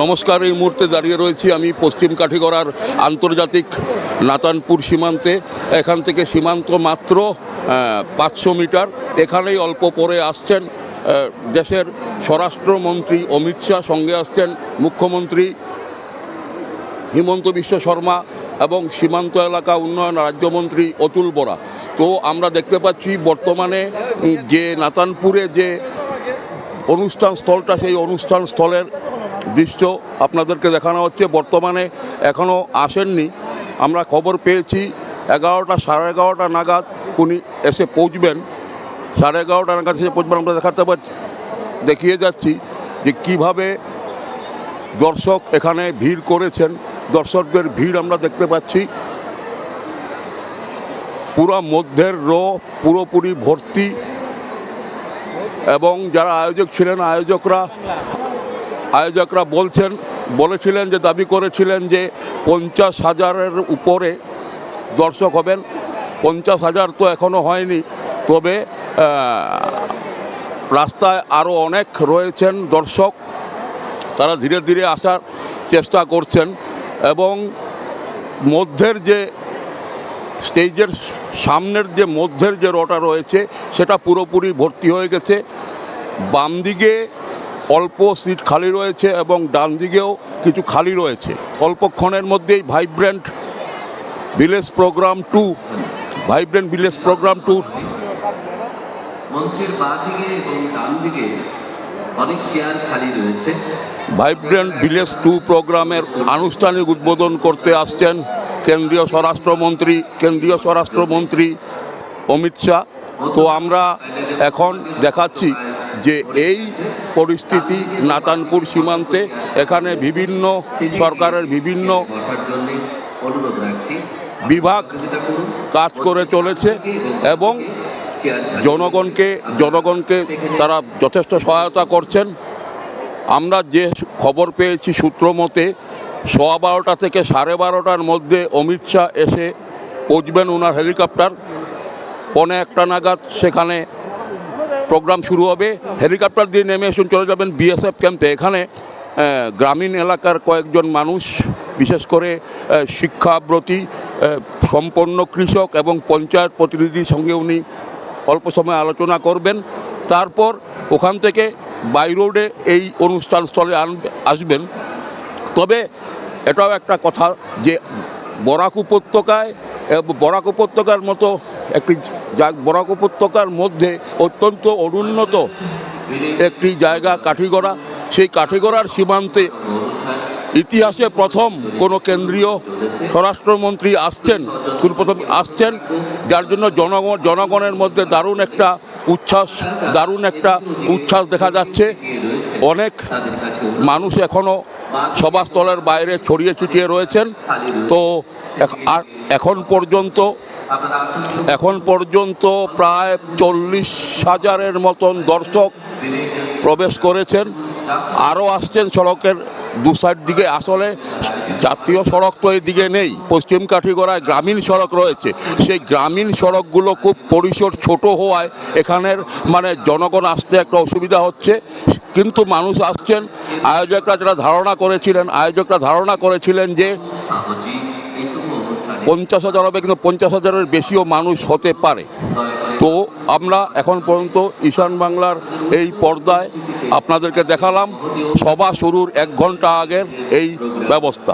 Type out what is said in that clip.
নমস্কার। এই মুহূর্তে দাঁড়িয়ে রয়েছি আমি পশ্চিম কাঠিগড়ার আন্তর্জাতিক নাতানপুর সীমান্তে। এখান থেকে সীমান্ত মাত্র 500 মিটার। এখানেই অল্প পরে আসছেন দেশের স্বরাষ্ট্রমন্ত্রী অমিত শাহ, সঙ্গে আসছেন মুখ্যমন্ত্রী হিমন্ত বিশ্ব শর্মা এবং সীমান্ত এলাকা উন্নয়ন রাজ্যমন্ত্রী অতুল বরা। তো আমরা দেখতে পাচ্ছি বর্তমানে যে নাতানপুরে যে অনুষ্ঠান স্থলটা, সেই অনুষ্ঠান স্থলের দৃশ্য আপনাদেরকে দেখানো হচ্ছে। বর্তমানে এখনও আসেননি, আমরা খবর পেয়েছি 11টা সাড়ে 11টা নাগাদ উনি এসে পৌঁছবেন। 11:30 নাগাদ এসে পৌঁছবেন। আমরা দেখিয়ে যাচ্ছি যে কিভাবে দর্শক এখানে ভিড় করেছেন। দর্শকদের ভিড় আমরা দেখতে পাচ্ছি, পুরো মধ্যের পুরোপুরি ভর্তি। এবং যারা আয়োজক ছিলেন, আয়োজকরা বলেছিলেন যে দাবি করেছিলেন যে 50,000-এর উপরে দর্শক হবেন। 50,000 তো এখনও হয়নি, তবে রাস্তায় আরও অনেক রয়েছেন দর্শক, তারা ধীরে ধীরে আসার চেষ্টা করছেন। এবং মধ্যের যে স্টেজের সামনের যে মধ্যের যে রোটা রয়েছে সেটা পুরোপুরি ভর্তি হয়ে গেছে। বাম দিকে অল্প সিট খালি রয়েছে এবং ডান দিকেও কিছু খালি রয়েছে। অল্পক্ষণের মধ্যেই ভাইব্রেন্ট ভিলেজ প্রোগ্রাম 2 মঞ্চের বাঁ দিকে এবং ডান দিকে অনেক চেয়ার খালি রয়েছে। ভাইব্রেন্ট ভিলেজ 2 প্রোগ্রামের আনুষ্ঠানিক উদ্বোধন করতে আসছেন কেন্দ্রীয় স্বরাষ্ট্রমন্ত্রী অমিত শাহ। তো আমরা এখন দেখাচ্ছি যে এই পরিস্থিতি নাতানপুর সীমান্তে। এখানে বিভিন্ন সরকারের বিভিন্ন বিভাগ কাজ করে চলেছে এবং জনগণকে তারা যথেষ্ট সহায়তা করছেন। আমরা যে খবর পেয়েছি সূত্র মতে 12:15 থেকে 12:30-টার মধ্যে অমিত শাহ এসে পৌঁছবেন। ওনার হেলিকপ্টার 1:45 নাগাদ সেখানে প্রোগ্রাম শুরু হবে। হেলিকপ্টার দিয়ে নেমে চলে যাবেন বিএসএফ ক্যাম্পে। এখানে গ্রামীণ এলাকার কয়েকজন মানুষ, বিশেষ করে শিক্ষাব্রতী সম্পন্ন কৃষক এবং পঞ্চায়েত প্রতিনিধির সঙ্গে উনি অল্প সময় আলোচনা করবেন। তারপর ওখান থেকে বাই রোডে এই অনুষ্ঠান স্থলে আসবেন। তবে এটাও একটা কথা যে বরাক উপত্যকার মতো বরাক উপত্যকার মধ্যে অত্যন্ত অনুন্নত একটি জায়গা কাঠিগড়া। সেই কাঠিগড়ার সীমান্তে ইতিহাসে প্রথম কোনো কেন্দ্রীয় স্বরাষ্ট্রমন্ত্রী আসছেন, যার জন্য জনগণের মধ্যে দারুণ একটা উচ্ছ্বাস দেখা যাচ্ছে। অনেক মানুষ এখনও সভাস্থলের বাইরে ছড়িয়ে ছিটিয়ে রয়েছেন। তো এখন পর্যন্ত প্রায় 40,000-এর মতন দর্শক প্রবেশ করেছেন। আরও আসছেন সড়কের দু সাইড দিকে। আসলে জাতীয় সড়ক তো এই দিকে নেই, পশ্চিম কাঠিগড়ায় গ্রামীণ সড়ক রয়েছে। সেই গ্রামীণ সড়কগুলো খুব পরিসর ছোট হওয়ায় এখানের জনগণ আসতে একটা অসুবিধা হচ্ছে। কিন্তু মানুষ আসছেন। আয়োজকরা ধারণা করেছিলেন যে 50,000 হবে, কিন্তু 50,000-এর বেশিও মানুষ হতে পারে। তো আমরা এখন পর্যন্ত ঈশান বাংলার এই পর্দায় আপনাদেরকে দেখালাম সভা শুরুর 1 ঘন্টা আগের এই ব্যবস্থা।